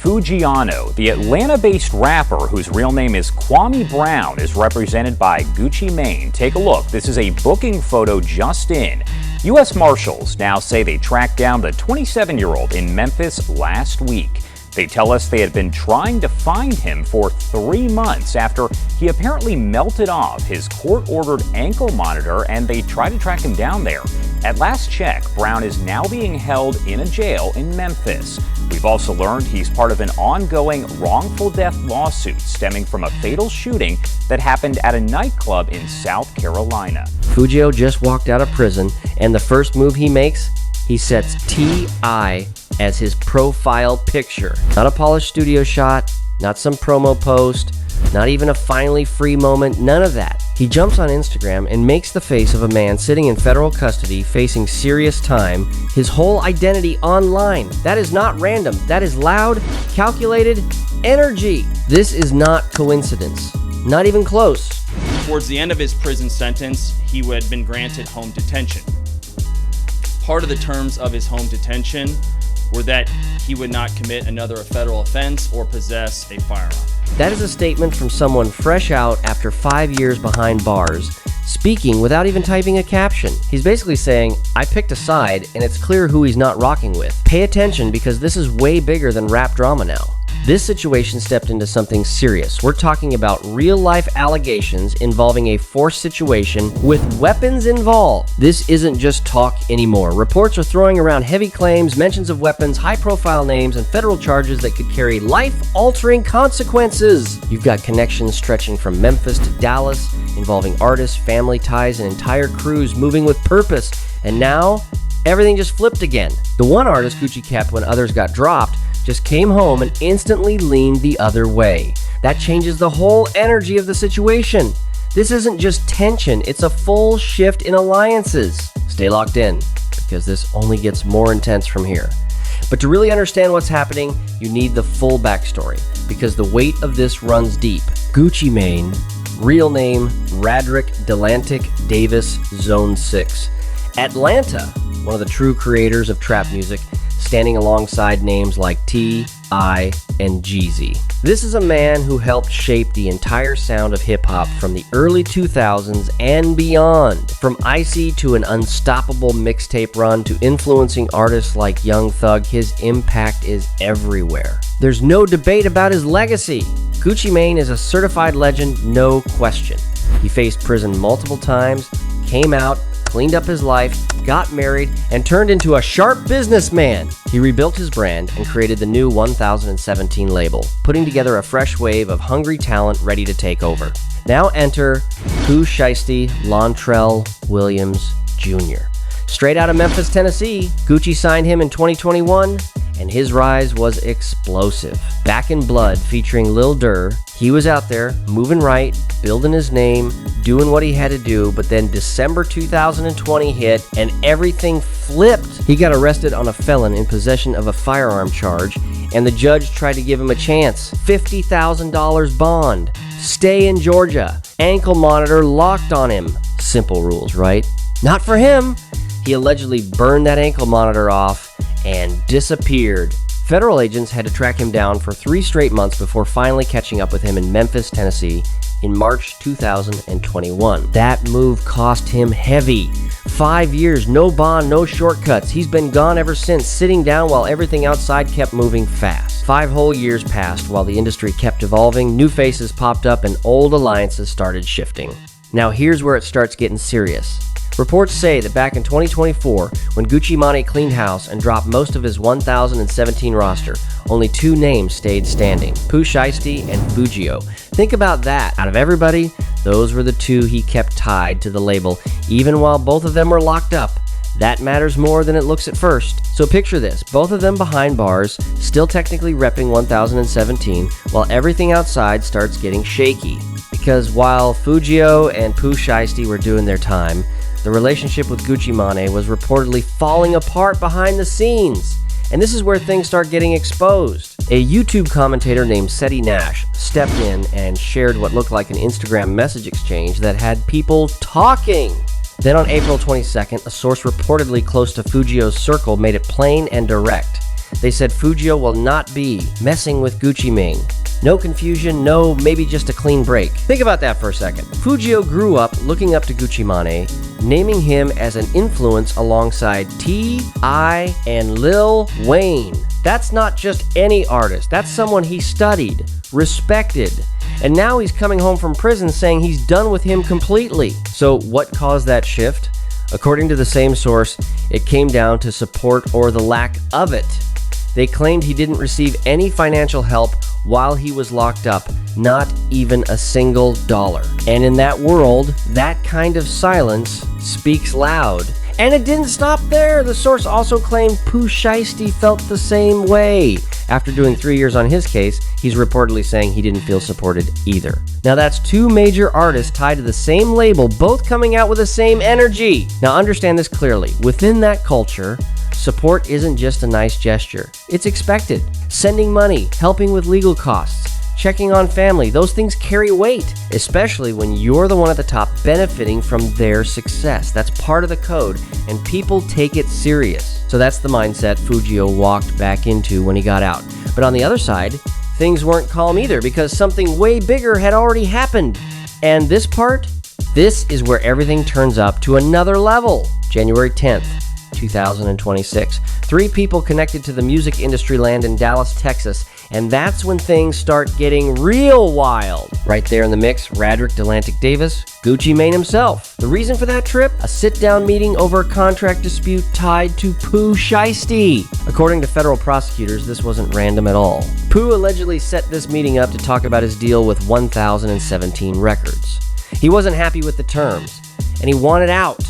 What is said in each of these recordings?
Foogiano, the Atlanta-based rapper whose real name is Kwame Brown, is represented by Gucci Mane. Take a look. This is a booking photo just in. U.S. Marshals now say they tracked down the 27-year-old in Memphis last week. They tell us they had been trying to find him for 3 months after he apparently melted off his court-ordered ankle monitor, and they tried to track him down there. At last check, Brown is now being held in a jail in Memphis. We've also learned he's part of an ongoing wrongful death lawsuit stemming from a fatal shooting that happened at a nightclub in South Carolina. Fugio just walked out of prison, and the first move he makes, he sets T.I. as his profile picture. Not a polished studio shot, not some promo post, not even a finally free moment, none of that. He jumps on Instagram and makes the face of a man sitting in federal custody facing serious time, his whole identity online. That is not random. That is loud, calculated energy. This is not coincidence. Not even close. Towards the end of his prison sentence, he had been granted home detention. Part of the terms of his home detention were that he would not commit another federal offense or possess a firearm. That is a statement from someone fresh out after 5 years behind bars, speaking without even typing a caption. He's basically saying, I picked a side and it's clear who he's not rocking with. Pay attention because this is way bigger than rap drama now. This situation stepped into something serious. We're talking about real-life allegations involving a forced situation with weapons involved. This isn't just talk anymore. Reports are throwing around heavy claims, mentions of weapons, high-profile names, and federal charges that could carry life-altering consequences. You've got connections stretching from Memphis to Dallas, involving artists, family ties, and entire crews moving with purpose. And now, everything just flipped again. The one artist Gucci kept when others got dropped just came home and instantly leaned the other way. That changes the whole energy of the situation. This isn't just tension, it's a full shift in alliances. Stay locked in, because this only gets more intense from here. But to really understand what's happening, you need the full backstory, because the weight of this runs deep. Gucci Mane, real name Radrick Delantic Davis, Zone 6. Atlanta, one of the true creators of trap music, standing alongside names like T.I. and Jeezy. This is a man who helped shape the entire sound of hip-hop from the early 2000s and beyond. From Icy to an unstoppable mixtape run to influencing artists like Young Thug, his impact is everywhere. There's no debate about his legacy. Gucci Mane is a certified legend, no question. He faced prison multiple times, came out, cleaned up his life, got married, and turned into a sharp businessman. He rebuilt his brand and created the new 1017 label, putting together a fresh wave of hungry talent ready to take over. Now enter Pooh Shiesty Lontrell Williams Jr. Straight out of Memphis, Tennessee, Gucci signed him in 2021, and his rise was explosive. Back in Blood featuring Lil Durr, he was out there, moving right, building his name, doing what he had to do, but then December 2020 hit and everything flipped. He got arrested on a felon in possession of a firearm charge, and the judge tried to give him a chance. $50,000 bond, stay in Georgia, ankle monitor locked on him. Simple rules, right? Not for him. He allegedly burned that ankle monitor off and disappeared. Federal agents had to track him down for 3 straight months before finally catching up with him in Memphis, Tennessee in March 2021. That move cost him heavy. 5 years, no bond, no shortcuts. He's been gone ever since, sitting down while everything outside kept moving fast. 5 whole years passed while the industry kept evolving, new faces popped up, and old alliances started shifting. Now here's where it starts getting serious. Reports say that back in 2024, when Gucci Mane cleaned house and dropped most of his 1017 roster, only 2 names stayed standing, Pooh Shiesty and Fugio. Think about that. Out of everybody, those were the 2 he kept tied to the label, even while both of them were locked up. That matters more than it looks at first. So picture this, both of them behind bars, still technically repping 1017, while everything outside starts getting shaky. Because while Fugio and Pooh Shiesty were doing their time, the relationship with Gucci Mane was reportedly falling apart behind the scenes. And this is where things start getting exposed. A YouTube commentator named Seti Nash stepped in and shared what looked like an Instagram message exchange that had people talking. Then on April 22nd, a source reportedly close to Fugio's circle made it plain and direct. They said Fugio will not be messing with Gucci Mane. No confusion, no maybe just a clean break. Think about that for a second. Fugio grew up looking up to Gucci Mane, naming him as an influence alongside T.I. and Lil Wayne. That's not just any artist, that's someone he studied, respected, and now he's coming home from prison saying he's done with him completely. So what caused that shift? According to the same source, it came down to support or the lack of it. They claimed he didn't receive any financial help while he was locked up, not even a single dollar. And in that world, that kind of silence speaks loud. And it didn't stop there. The source also claimed Pooh Shiesty felt the same way. After doing 3 years on his case, he's reportedly saying he didn't feel supported either. Now that's two major artists tied to the same label, both coming out with the same energy. Now understand this clearly. Within that culture, support isn't just a nice gesture. It's expected. Sending money, helping with legal costs, checking on family, those things carry weight, especially when you're the one at the top benefiting from their success. That's part of the code, and people take it serious. So that's the mindset Fugio walked back into when he got out. But on the other side, things weren't calm either because something way bigger had already happened. And this is where everything turns up to another level. January 10th. 2026. 3 people connected to the music industry land in Dallas, Texas, and that's when things start getting real wild. Right there in the mix, Radrick Delantic Davis, Gucci Mane himself. The reason for that trip? A sit-down meeting over a contract dispute tied to Pooh Shiesty. According to federal prosecutors, this wasn't random at all. Pooh allegedly set this meeting up to talk about his deal with 1017 Records. He wasn't happy with the terms, and he wanted out.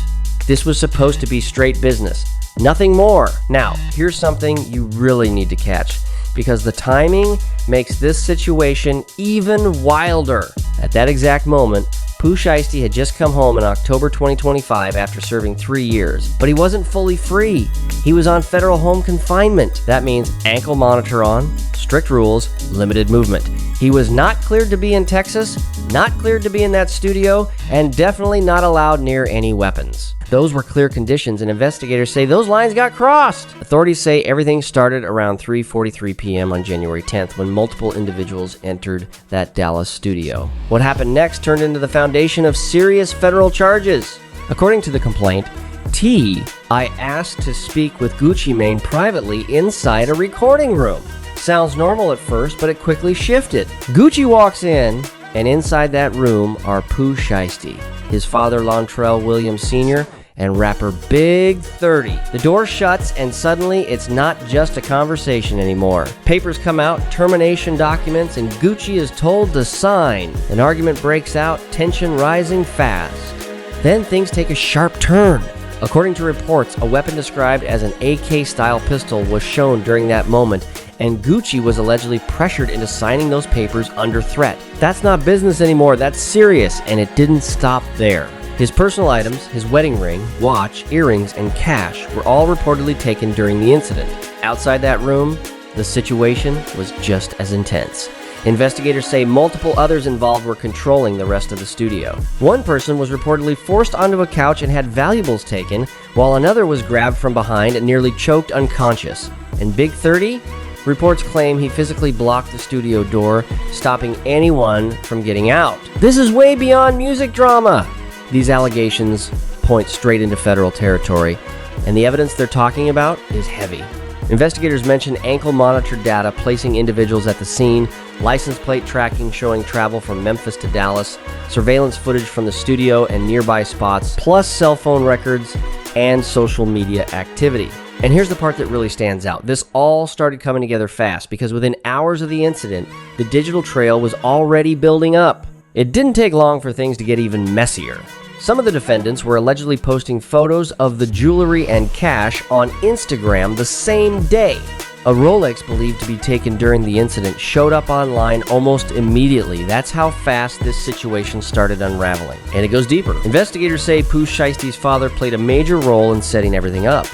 This was supposed to be straight business, nothing more. Now, here's something you really need to catch, because the timing makes this situation even wilder. At that exact moment, Pooh Shiesty had just come home in October 2025 after serving 3 years, but he wasn't fully free. He was on federal home confinement. That means ankle monitor on, strict rules, limited movement. He was not cleared to be in Texas, not cleared to be in that studio, and definitely not allowed near any weapons. Those were clear conditions, and investigators say those lines got crossed. Authorities say everything started around 3:43 p.m. on January 10th when multiple individuals entered that Dallas studio. What happened next turned into the foundation of serious federal charges. According to the complaint, I asked to speak with Gucci Mane privately inside a recording room. Sounds normal at first, but it quickly shifted. Gucci walks in, and inside that room are Pooh Shiesty, his father Lontrell Williams Sr., and rapper Big 30. The door shuts, and suddenly it's not just a conversation anymore. Papers come out, termination documents, and Gucci is told to sign. An argument breaks out, tension rising fast. Then things take a sharp turn. According to reports, a weapon described as an AK-style pistol was shown during that moment, and Gucci was allegedly pressured into signing those papers under threat. That's not business anymore, that's serious, and it didn't stop there. His personal items, his wedding ring, watch, earrings, and cash were all reportedly taken during the incident. Outside that room, the situation was just as intense. Investigators say multiple others involved were controlling the rest of the studio. One person was reportedly forced onto a couch and had valuables taken, while another was grabbed from behind and nearly choked unconscious. And Big 30? Reports claim he physically blocked the studio door, stopping anyone from getting out. This is way beyond music drama! These allegations point straight into federal territory, and the evidence they're talking about is heavy. Investigators mentioned ankle monitor data placing individuals at the scene, license plate tracking showing travel from Memphis to Dallas, surveillance footage from the studio and nearby spots, plus cell phone records and social media activity. And here's the part that really stands out. This all started coming together fast because within hours of the incident, the digital trail was already building up. It didn't take long for things to get even messier. Some of the defendants were allegedly posting photos of the jewelry and cash on Instagram the same day. A Rolex believed to be taken during the incident showed up online almost immediately. That's how fast this situation started unraveling. And it goes deeper. Investigators say Pooh Shiesty's father played a major role in setting everything up.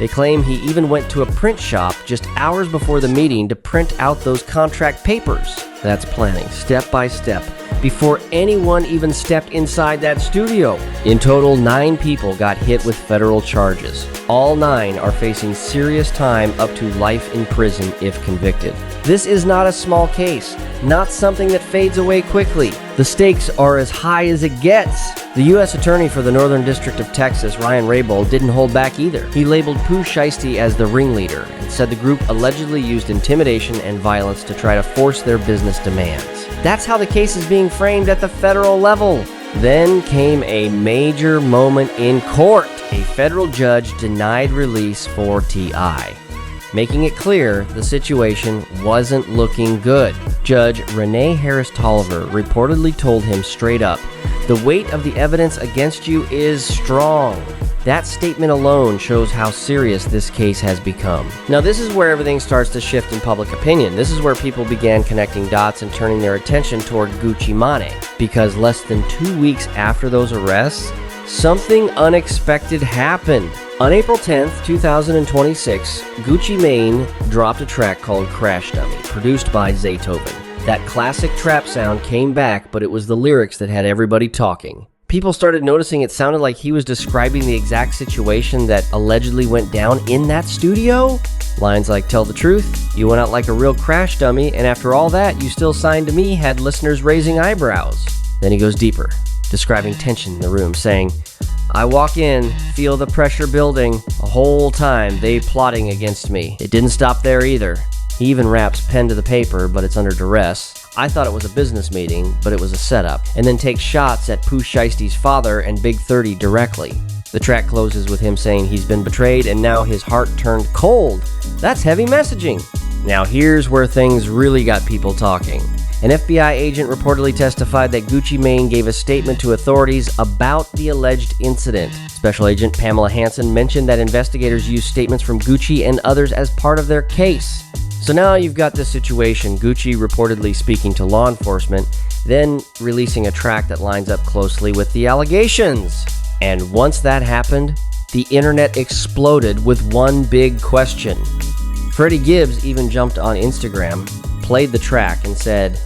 They claim he even went to a print shop just hours before the meeting to print out those contract papers. That's planning, step by step. before anyone even stepped inside that studio. In total, 9 people got hit with federal charges. All 9 are facing serious time up to life in prison if convicted. This is not a small case, not something that fades away quickly. The stakes are as high as it gets. The U.S. Attorney for the Northern District of Texas, Ryan Raybould, didn't hold back either. He labeled Pooh Shiesty as the ringleader and said the group allegedly used intimidation and violence to try to force their business demands. That's how the case is being framed at the federal level. Then came a major moment in court. A federal judge denied release for T.I., making it clear the situation wasn't looking good. Judge Renee Harris Tolliver reportedly told him straight up, "The weight of the evidence against you is strong." That statement alone shows how serious this case has become. Now, this is where everything starts to shift in public opinion. This is where people began connecting dots and turning their attention toward Gucci Mane, because less than 2 weeks after those arrests, something unexpected happened. On April 10th, 2026, Gucci Mane dropped a track called Crash Dummy, produced by Zaytoven. That classic trap sound came back, but it was the lyrics that had everybody talking. People started noticing it sounded like he was describing the exact situation that allegedly went down in that studio. Lines like, "Tell the truth, you went out like a real crash dummy, and after all that, you still signed to me," had listeners raising eyebrows. Then he goes deeper, describing tension in the room, saying, "I walk in, feel the pressure building, the whole time they plotting against me. It didn't stop there either." He even raps pen to the paper, but it's under duress. "I thought it was a business meeting, but it was a setup," and then takes shots at Pooh Shiesty's father and Big 30 directly. The track closes with him saying he's been betrayed and now his heart turned cold. That's heavy messaging. Now here's where things really got people talking. An FBI agent reportedly testified that Gucci Mane gave a statement to authorities about the alleged incident. Special Agent Pamela Hansen mentioned that investigators used statements from Gucci and others as part of their case. So now you've got this situation, Gucci reportedly speaking to law enforcement, then releasing a track that lines up closely with the allegations. And once that happened, the internet exploded with one big question. Freddie Gibbs even jumped on Instagram, played the track, and said,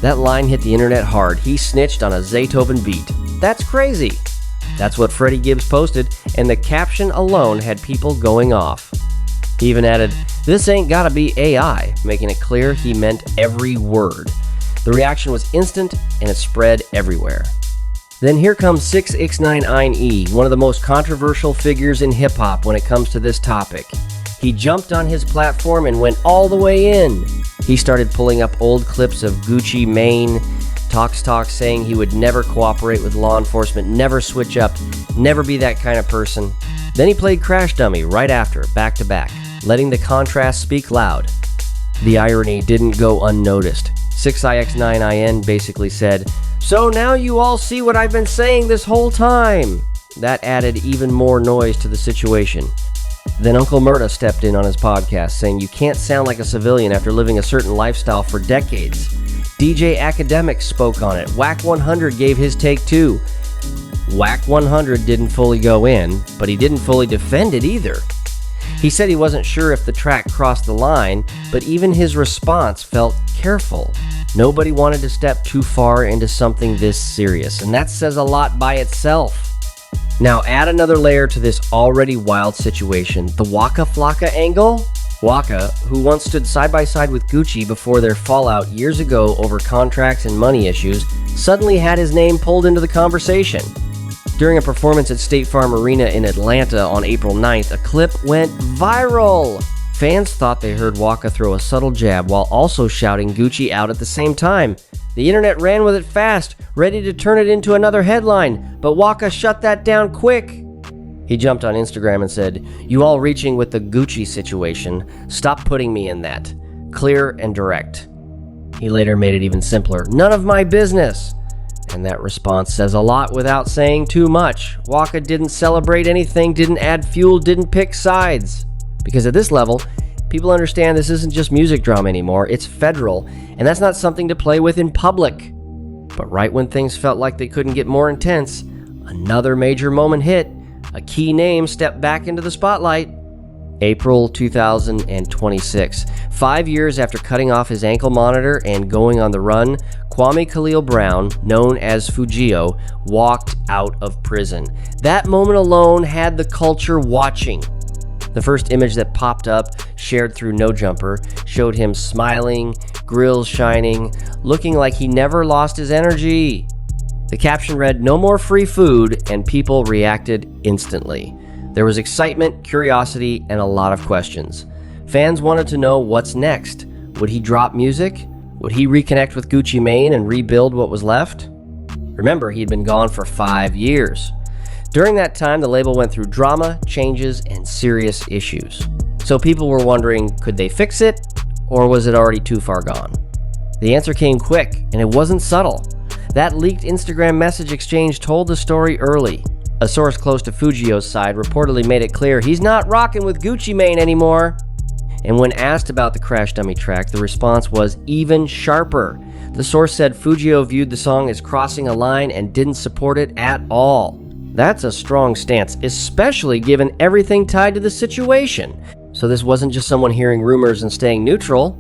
"That line hit the internet hard. He snitched on a Zaytoven beat. That's crazy." That's what Freddie Gibbs posted, and the caption alone had people going off. He even added, "This ain't gotta be AI," making it clear he meant every word. The reaction was instant, and it spread everywhere. Then here comes 6ix9ine, one of the most controversial figures in hip-hop when it comes to this topic. He jumped on his platform and went all the way in. He started pulling up old clips of Gucci Mane, talks saying he would never cooperate with law enforcement, never switch up, never be that kind of person. Then he played Crash Dummy right after, back to back, letting the contrast speak loud. The irony didn't go unnoticed. 6ix9ine basically said, "So now you all see what I've been saying this whole time." That added even more noise to the situation. Then Uncle Murda stepped in on his podcast, saying you can't sound like a civilian after living a certain lifestyle for decades. DJ Academic spoke on it. Whack 100 gave his take too. Whack 100 didn't fully go in, but he didn't fully defend it either. He said he wasn't sure if the track crossed the line, but even his response felt careful. Nobody wanted to step too far into something this serious, and that says a lot by itself. Now add another layer to this already wild situation, the Waka Flocka angle. Waka, who once stood side by side with Gucci before their fallout years ago over contracts and money issues, suddenly had his name pulled into the conversation. During a performance at State Farm Arena in Atlanta on April 9th, a clip went viral. Fans thought they heard Waka throw a subtle jab while also shouting Gucci out at the same time. The internet ran with it fast, ready to turn it into another headline, but Waka shut that down quick. He jumped on Instagram and said, "You all reaching with the Gucci situation, stop putting me in that. Clear and direct." He later made it even simpler, "None of my business." And that response says a lot without saying too much. Waka didn't celebrate anything, didn't add fuel, didn't pick sides. Because at this level, people understand this isn't just music drama anymore, it's federal, and that's not something to play with in public. But right when things felt like they couldn't get more intense, another major moment hit. A key name stepped back into the spotlight. April 2026. 5 years after cutting off his ankle monitor and going on the run, Kwame Khalil Brown, known as Fugio, walked out of prison. That moment alone had the culture watching. The first image that popped up, shared through No Jumper, showed him smiling, grills shining, looking like he never lost his energy. The caption read, "No more free food," and people reacted instantly. There was excitement, curiosity, and a lot of questions. Fans wanted to know what's next. Would he drop music? Would he reconnect with Gucci Mane and rebuild what was left? Remember, he had been gone for 5 years. During that time, the label went through drama, changes, and serious issues. So people were wondering, could they fix it, or was it already too far gone? The answer came quick, and it wasn't subtle. That leaked Instagram message exchange told the story early. A source close to Fugio's side reportedly made it clear he's not rocking with Gucci Mane anymore. And when asked about the Crash Dummy track, the response was even sharper. The source said Fugio viewed the song as crossing a line and didn't support it at all. That's a strong stance, especially given everything tied to the situation. So this wasn't just someone hearing rumors and staying neutral.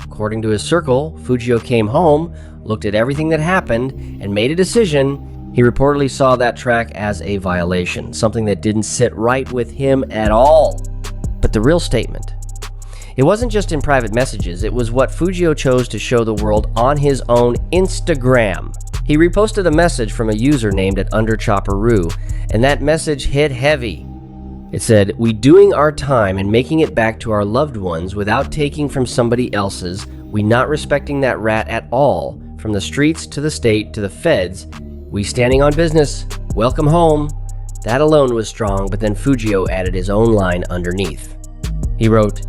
According to his circle, Fugio came home, looked at everything that happened, and made a decision. He reportedly saw that track as a violation, something that didn't sit right with him at all. But the real statement, it wasn't just in private messages, it was what Fugio chose to show the world on his own Instagram. He reposted a message from a user named @underchopperoo, and that message hit heavy. It said, "We doing our time and making it back to our loved ones without taking from somebody else's, we not respecting that rat at all, from the streets to the state to the feds, we standing on business, welcome home." That alone was strong, but then Fugio added his own line underneath. He wrote,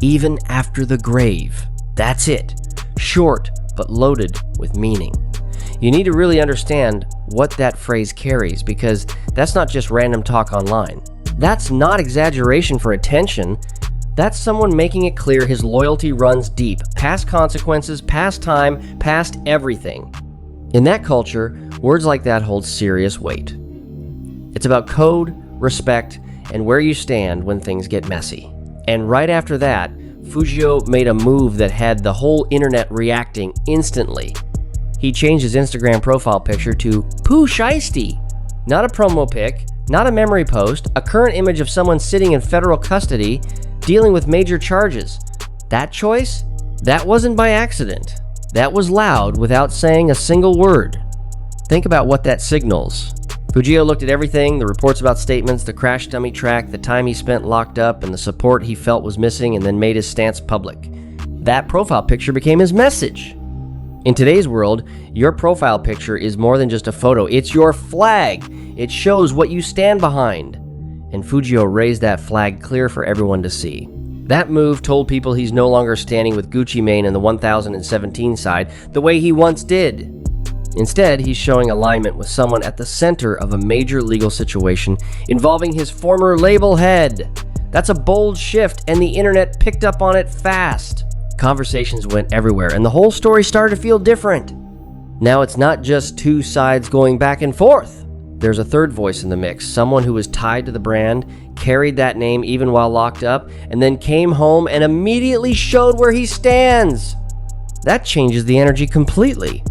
"Even after the grave." That's it. Short, but loaded with meaning. You need to really understand what that phrase carries, because that's not just random talk online. That's not exaggeration for attention. That's someone making it clear his loyalty runs deep, past consequences, past time, past everything. In that culture, words like that hold serious weight. It's about code, respect, and where you stand when things get messy. And right after that, Fugio made a move that had the whole internet reacting instantly. He changed his Instagram profile picture to Pooh Shiesty. Not a promo pic, not a memory post, a current image of someone sitting in federal custody dealing with major charges. That choice? That wasn't by accident. That was loud without saying a single word. Think about what that signals. Fugio looked at everything, the reports about statements, the Crash Dummy track, the time he spent locked up, and the support he felt was missing, and then made his stance public. That profile picture became his message. In today's world, your profile picture is more than just a photo. It's your flag. It shows what you stand behind. And Fugio raised that flag clear for everyone to see. That move told people he's no longer standing with Gucci Mane and the 1017 side the way he once did. Instead, he's showing alignment with someone at the center of a major legal situation involving his former label head. That's a bold shift, and the internet picked up on it fast. Conversations went everywhere, and the whole story started to feel different. Now it's not just two sides going back and forth. There's a third voice in the mix, someone who was tied to the brand, carried that name even while locked up, and then came home and immediately showed where he stands. That changes the energy completely,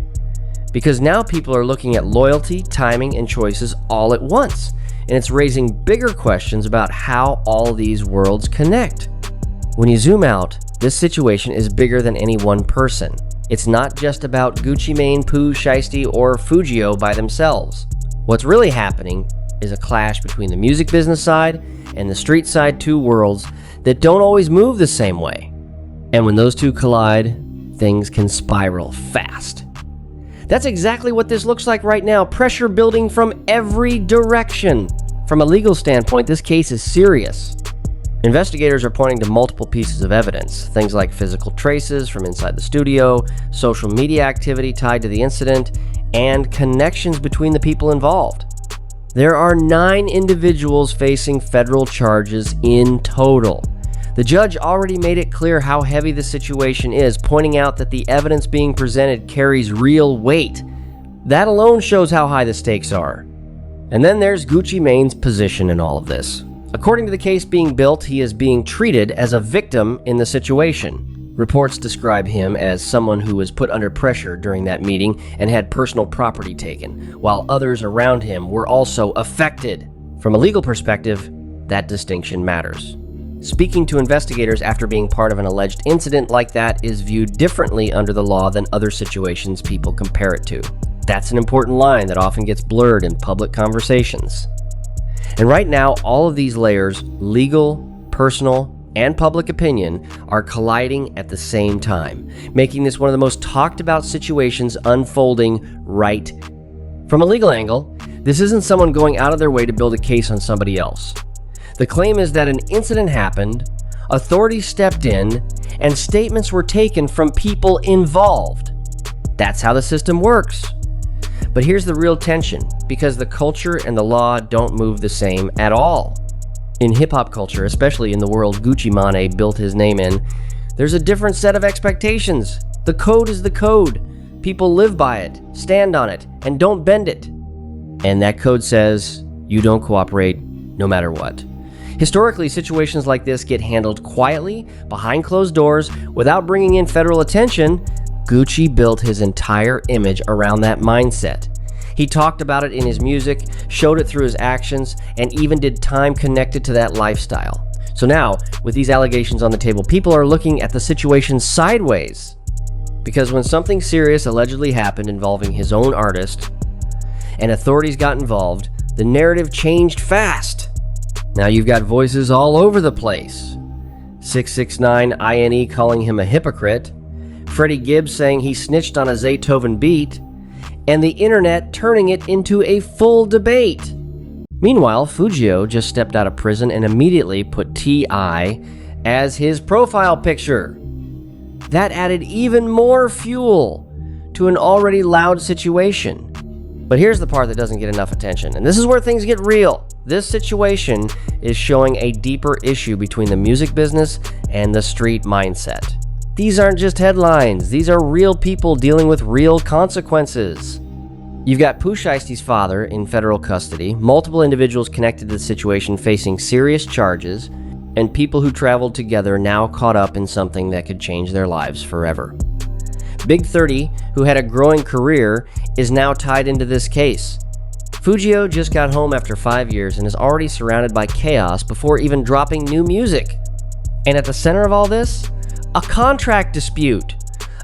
because now people are looking at loyalty, timing, and choices all at once, and it's raising bigger questions about how all these worlds connect. When you zoom out, this situation is bigger than any one person. It's not just about Gucci Mane, Pooh Shiesty, or Fugio by themselves. What's really happening is a clash between the music business side and the street side, two worlds that don't always move the same way. And when those two collide, things can spiral fast. That's exactly what this looks like right now, pressure building from every direction. From a legal standpoint, this case is serious. Investigators are pointing to multiple pieces of evidence, things like physical traces from inside the studio, social media activity tied to the incident, and connections between the people involved. There are 9 individuals facing federal charges in total. The judge already made it clear how heavy the situation is, pointing out that the evidence being presented carries real weight. That alone shows how high the stakes are. And then there's Gucci Mane's position in all of this. According to the case being built, he is being treated as a victim in the situation. Reports describe him as someone who was put under pressure during that meeting and had personal property taken, while others around him were also affected. From a legal perspective, that distinction matters. Speaking to investigators after being part of an alleged incident like that is viewed differently under the law than other situations people compare it to. That's an important line that often gets blurred in public conversations. And right now, all of these layers, legal, personal, and public opinion, are colliding at the same time, making this one of the most talked about situations unfolding right. From a legal angle, this isn't someone going out of their way to build a case on somebody else. The claim is that an incident happened, authorities stepped in, and statements were taken from people involved. That's how the system works. But here's the real tension, because the culture and the law don't move the same at all. In hip-hop culture, especially in the world Gucci Mane built his name in, there's a different set of expectations. The code is the code. People live by it, stand on it, and don't bend it. And that code says you don't cooperate no matter what. Historically, situations like this get handled quietly, behind closed doors, without bringing in federal attention. Gucci built his entire image around that mindset. He talked about it in his music, showed it through his actions, and even did time connected to that lifestyle. So now, with these allegations on the table, people are looking at the situation sideways. Because when something serious allegedly happened involving his own artist, and authorities got involved, the narrative changed fast. Now you've got voices all over the place. 669INE calling him a hypocrite, Freddie Gibbs saying he snitched on a Zaytoven beat, and the internet turning it into a full debate. Meanwhile, Fugio just stepped out of prison and immediately put T.I. as his profile picture. That added even more fuel to an already loud situation. But here's the part that doesn't get enough attention, and this is where things get real. This situation is showing a deeper issue between the music business and the street mindset. These aren't just headlines, these are real people dealing with real consequences. You've got Pooh Shiesty's father in federal custody, multiple individuals connected to the situation facing serious charges, and people who traveled together now caught up in something that could change their lives forever. Big 30, who had a growing career, is now tied into this case. Fugio just got home after 5 years and is already surrounded by chaos before even dropping new music. And at the center of all this, a contract dispute.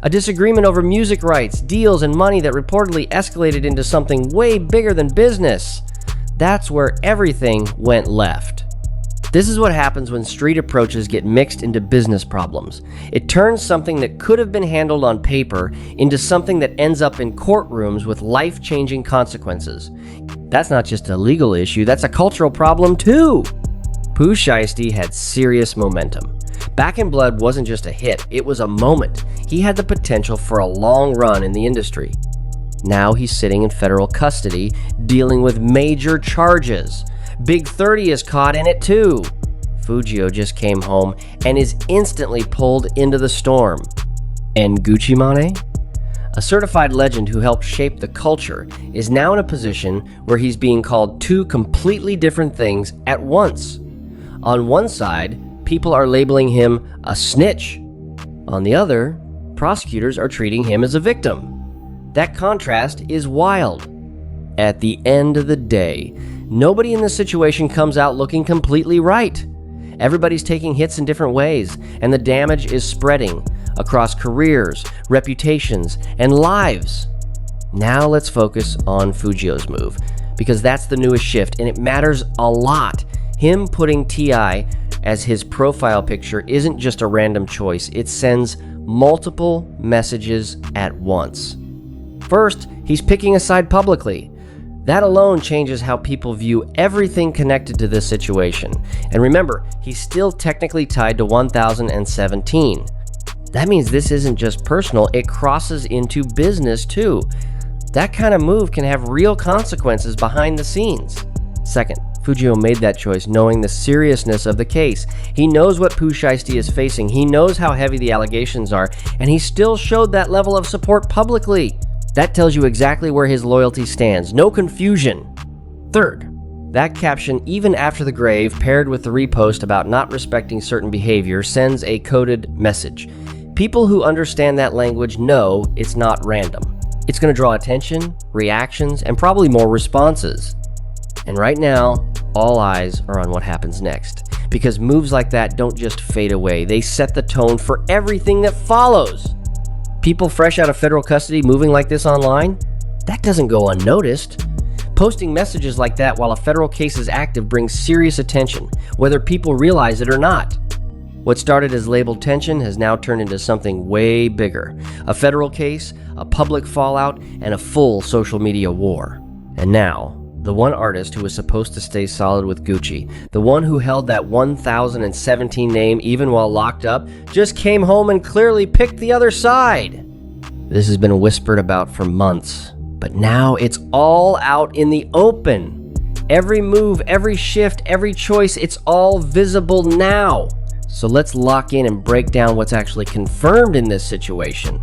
A disagreement over music rights, deals, and money that reportedly escalated into something way bigger than business. That's where everything went left. This is what happens when street approaches get mixed into business problems. It turns something that could have been handled on paper into something that ends up in courtrooms with life-changing consequences. That's not just a legal issue, that's a cultural problem too. Pooh Shiesty had serious momentum. Back in Blood wasn't just a hit, it was a moment. He had the potential for a long run in the industry. Now he's sitting in federal custody, dealing with major charges. Big 30 is caught in it too. Fugio just came home and is instantly pulled into the storm. And Gucci Mane? A certified legend who helped shape the culture is now in a position where he's being called two completely different things at once. On one side, people are labeling him a snitch. On the other, prosecutors are treating him as a victim. That contrast is wild. At the end of the day, nobody in this situation comes out looking completely right. Everybody's taking hits in different ways, and the damage is spreading across careers, reputations, and lives. Now let's focus on Fugio's move, because that's the newest shift, and it matters a lot. Him putting T.I. as his profile picture isn't just a random choice, it sends multiple messages at once. First, he's picking a side publicly. That alone changes how people view everything connected to this situation. And remember, he's still technically tied to 1017. That means this isn't just personal, it crosses into business too. That kind of move can have real consequences behind the scenes. Second, Fugio made that choice knowing the seriousness of the case. He knows what Pooh Shiesty is facing, he knows how heavy the allegations are, and he still showed that level of support publicly. That tells you exactly where his loyalty stands. No confusion. Third, That caption, even after the grave, paired with the repost about not respecting certain behavior, sends a coded message. People who understand that language know it's not random. It's going to draw attention, reactions, and probably more responses. And right now, all eyes are on what happens next. Because moves like that don't just fade away, they set the tone for everything that follows. People fresh out of federal custody moving like this online? That doesn't go unnoticed. Posting messages like that while a federal case is active brings serious attention, whether people realize it or not. What started as labeled tension has now turned into something way bigger. A federal case, a public fallout, and a full social media war. And now, the one artist who was supposed to stay solid with Gucci, the one who held that 1017 name even while locked up, just came home and clearly picked the other side. This has been whispered about for months, but now it's all out in the open. Every move, every shift, every choice, it's all visible now. So let's lock in and break down what's actually confirmed in this situation.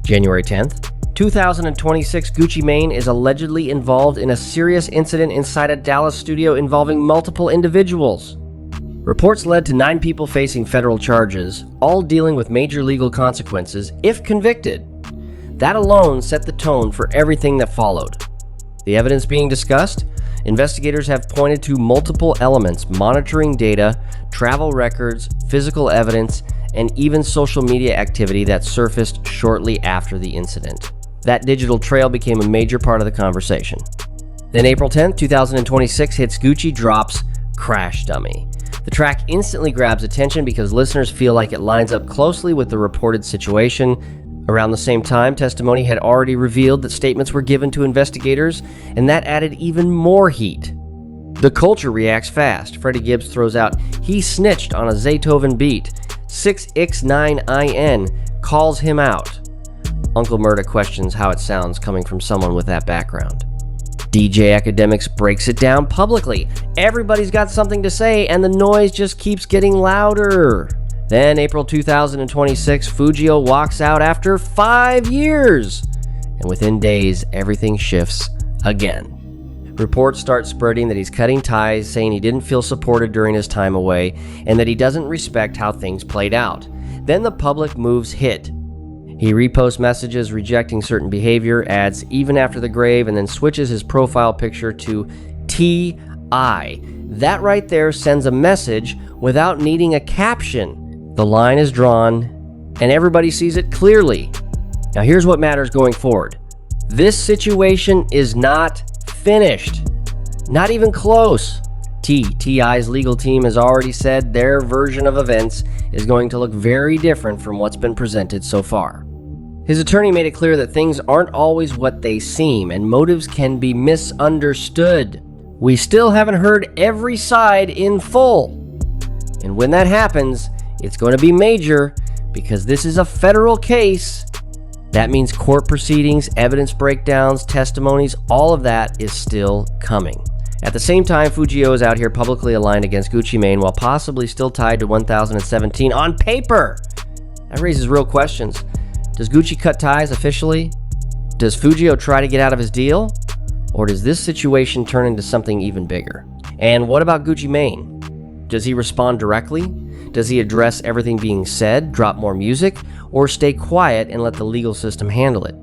January 10th, 2026, Gucci Mane is allegedly involved in a serious incident inside a Dallas studio involving multiple individuals. Reports led to 9 people facing federal charges, all dealing with major legal consequences if convicted. That alone set the tone for everything that followed. The evidence being discussed? Investigators have pointed to multiple elements: monitoring data, travel records, physical evidence, and even social media activity that surfaced shortly after the incident. That digital trail became a major part of the conversation. Then April 10th, 2026 hits. Gucci drops Crash Dummy. The track instantly grabs attention because listeners feel like it lines up closely with the reported situation. Around the same time, testimony had already revealed that statements were given to investigators, and that added even more heat. The culture reacts fast. Freddie Gibbs throws out, "He snitched on a Zaytoven beat." 6x9IN calls him out. Uncle Murda questions how it sounds coming from someone with that background. DJ Academics breaks it down publicly. Everybody's got something to say, and the noise just keeps getting louder. Then April 2026, Foogiano walks out after 5 years. And within days, everything shifts again. Reports start spreading that he's cutting ties, saying he didn't feel supported during his time away, and that he doesn't respect how things played out. Then the public moves hit. He reposts messages rejecting certain behavior, adds "even after the grave," and then switches his profile picture to TI. That right there sends a message without needing a caption. The line is drawn, and everybody sees it clearly. Now here's what matters going forward. This situation is not finished. Not even close. TI's legal team has already said their version of events is going to look very different from what's been presented so far. His attorney made it clear that things aren't always what they seem, and motives can be misunderstood. We still haven't heard every side in full. And when that happens, it's going to be major, because this is a federal case. That means court proceedings, evidence breakdowns, testimonies, all of that is still coming. At the same time, Foogiano is out here publicly aligned against Gucci Mane while possibly still tied to 1017 on paper. That raises real questions. Does Gucci cut ties officially? Does Foogiano try to get out of his deal? Or does this situation turn into something even bigger? And what about Gucci Mane? Does he respond directly? Does he address everything being said, drop more music, or stay quiet and let the legal system handle it?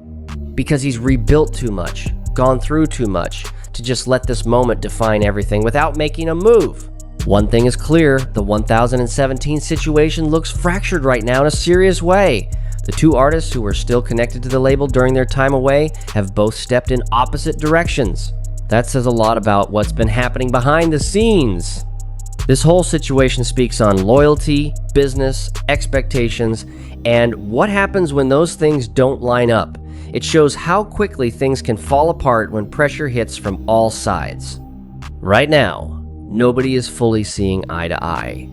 Because he's rebuilt too much, gone through too much, to just let this moment define everything without making a move. One thing is clear, the 1017 situation looks fractured right now in a serious way. The two artists who were still connected to the label during their time away have both stepped in opposite directions. That says a lot about what's been happening behind the scenes. This whole situation speaks on loyalty, business, expectations, and what happens when those things don't line up. It shows how quickly things can fall apart when pressure hits from all sides. Right now, nobody is fully seeing eye to eye.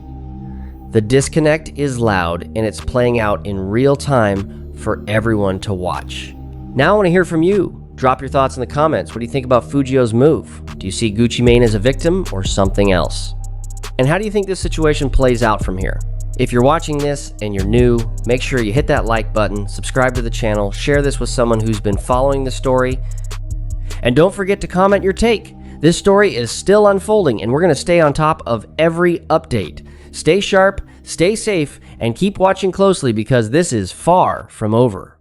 The disconnect is loud, and it's playing out in real time for everyone to watch. Now I want to hear from you. Drop your thoughts in the comments. What do you think about Foogiano's move? Do you see Gucci Mane as a victim or something else? And how do you think this situation plays out from here? If you're watching this and you're new, make sure you hit that like button, subscribe to the channel, share this with someone who's been following the story, and don't forget to comment your take. This story is still unfolding, and we're going to stay on top of every update. Stay sharp, stay safe, and keep watching closely because this is far from over.